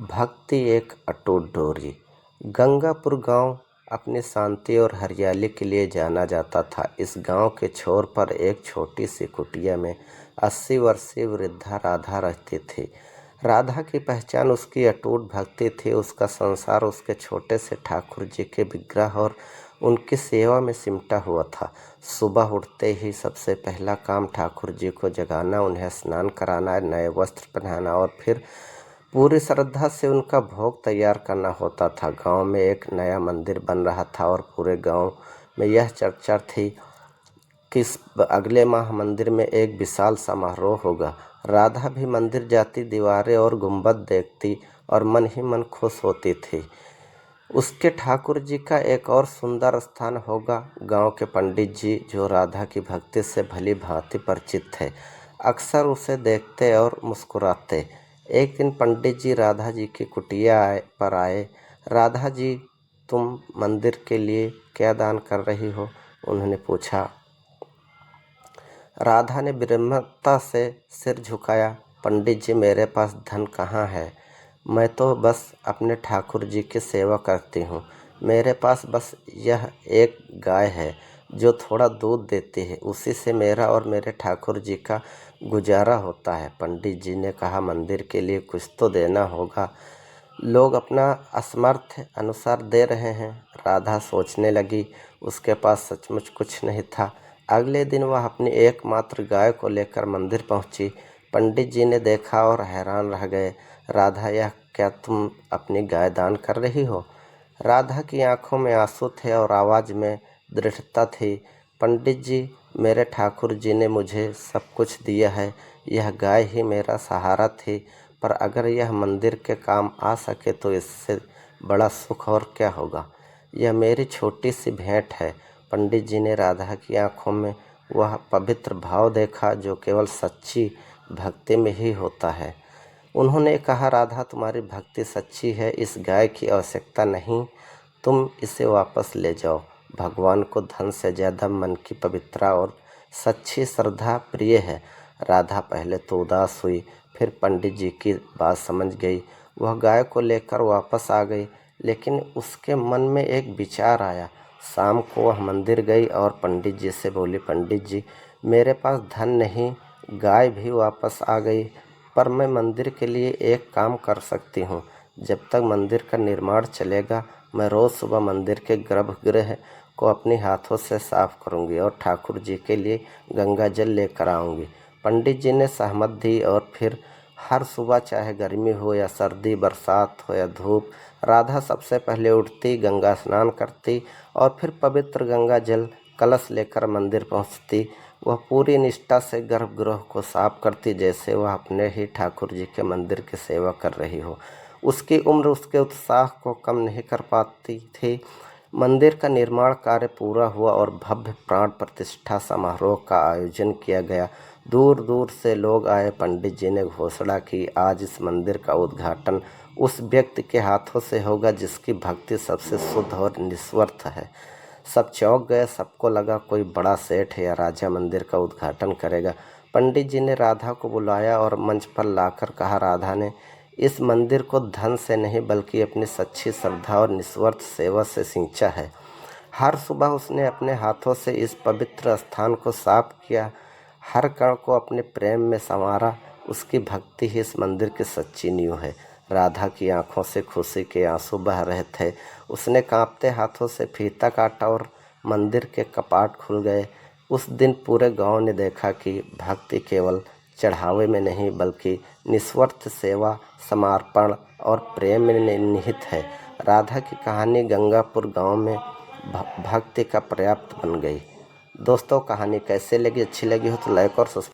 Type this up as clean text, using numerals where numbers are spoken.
भक्ति एक अटूट डोरी। गंगापुर गांव अपनी शांति और हरियाली के लिए जाना जाता था। इस गांव के छोर पर एक छोटी सी कुटिया में 80 वर्षीय वृद्धा राधा रहती थी। राधा की पहचान उसकी अटूट भक्ति थी। उसका संसार उसके छोटे से ठाकुर जी के विग्रह और उनकी सेवा में सिमटा हुआ था। सुबह उठते ही सबसे पहला काम ठाकुर जी को जगाना, उन्हें स्नान कराना, नए वस्त्र पहनाना और फिर पूरी श्रद्धा से उनका भोग तैयार करना होता था। गांव में एक नया मंदिर बन रहा था और पूरे गांव में यह चर्चा थी कि अगले माह मंदिर में एक विशाल समारोह होगा। राधा भी मंदिर जाती, दीवारें और गुंबद देखती और मन ही मन खुश होती थी। उसके ठाकुर जी का एक और सुंदर स्थान होगा। गांव के पंडित जी, जो राधा की भक्ति से भली भांति परिचित थे, अक्सर उसे देखते और मुस्कुराते। एक दिन पंडित जी राधा जी की कुटिया पर आए। राधा जी, तुम मंदिर के लिए क्या दान कर रही हो? उन्होंने पूछा। राधा ने विनम्रता से सिर झुकाया। पंडित जी, मेरे पास धन कहाँ है? मैं तो बस अपने ठाकुर जी की सेवा करती हूँ। मेरे पास बस यह एक गाय है जो थोड़ा दूध देती है। उसी से मेरा और मेरे ठाकुर जी का गुजारा होता है। पंडित जी ने कहा, मंदिर के लिए कुछ तो देना होगा। लोग अपना असमर्थ अनुसार दे रहे हैं। राधा सोचने लगी, उसके पास सचमुच कुछ नहीं था। अगले दिन वह अपनी एकमात्र गाय को लेकर मंदिर पहुंची। पंडित जी ने देखा और हैरान रह गए। राधा, यह क्या तुम अपनी गाय दान कर रही हो? राधा की आंखों में आंसू थे और आवाज़ में दृढ़ता थी। पंडित जी, मेरे ठाकुर जी ने मुझे सब कुछ दिया है। यह गाय ही मेरा सहारा थी, पर अगर यह मंदिर के काम आ सके तो इससे बड़ा सुख और क्या होगा। यह मेरी छोटी सी भेंट है। पंडित जी ने राधा की आंखों में वह पवित्र भाव देखा जो केवल सच्ची भक्ति में ही होता है। उन्होंने कहा, राधा, तुम्हारी भक्ति सच्ची है, इस गाय की आवश्यकता नहीं, तुम इसे वापस ले जाओ। भगवान को धन से ज़्यादा मन की पवित्रता और सच्ची श्रद्धा प्रिय है। राधा पहले तो उदास हुई, फिर पंडित जी की बात समझ गई। वह गाय को लेकर वापस आ गई, लेकिन उसके मन में एक विचार आया। शाम को वह मंदिर गई और पंडित जी से बोली, पंडित जी, मेरे पास धन नहीं, गाय भी वापस आ गई, पर मैं मंदिर के लिए एक काम कर सकती हूँ। जब तक मंदिर का निर्माण चलेगा, मैं रोज़ सुबह मंदिर के गर्भगृह को अपने हाथों से साफ करूँगी और ठाकुर जी के लिए गंगा जल लेकर आऊँगी। पंडित जी ने सहमत दी और फिर हर सुबह, चाहे गर्मी हो या सर्दी, बरसात हो या धूप, राधा सबसे पहले उठती, गंगा स्नान करती और फिर पवित्र गंगा जल कलश लेकर मंदिर पहुंचती। वह पूरी निष्ठा से गर्भगृह को साफ करती, जैसे वह अपने ही ठाकुर जी के मंदिर की सेवा कर रही हो। उसकी उम्र उसके उत्साह को कम नहीं कर पाती थी। मंदिर का निर्माण कार्य पूरा हुआ और भव्य प्राण प्रतिष्ठा समारोह का आयोजन किया गया। दूर दूर से लोग आए। पंडित जी ने घोषणा की, आज इस मंदिर का उद्घाटन उस व्यक्ति के हाथों से होगा जिसकी भक्ति सबसे शुद्ध और निस्वार्थ है। सब चौंक गए। सबको लगा कोई बड़ा सेठ या राजा मंदिर का उद्घाटन करेगा। पंडित जी ने राधा को बुलाया और मंच पर लाकर कहा, राधा ने इस मंदिर को धन से नहीं बल्कि अपनी सच्ची श्रद्धा और निस्वार्थ सेवा से सींचा है। हर सुबह उसने अपने हाथों से इस पवित्र स्थान को साफ किया, हर कण को अपने प्रेम में संवारा। उसकी भक्ति ही इस मंदिर की सच्ची नींव है। राधा की आंखों से खुशी के आंसू बह रहे थे। उसने कांपते हाथों से फीता काटा और मंदिर के कपाट खुल गए। उस दिन पूरे गांव ने देखा कि भक्ति केवल चढ़ावे में नहीं बल्कि निस्वार्थ सेवा, समर्पण और प्रेम में निहित है। राधा की कहानी गंगापुर गांव में भक्ति का पर्याप्त बन गई। दोस्तों, कहानी कैसे लगी? अच्छी लगी हो तो लाइक और सब्सक्राइब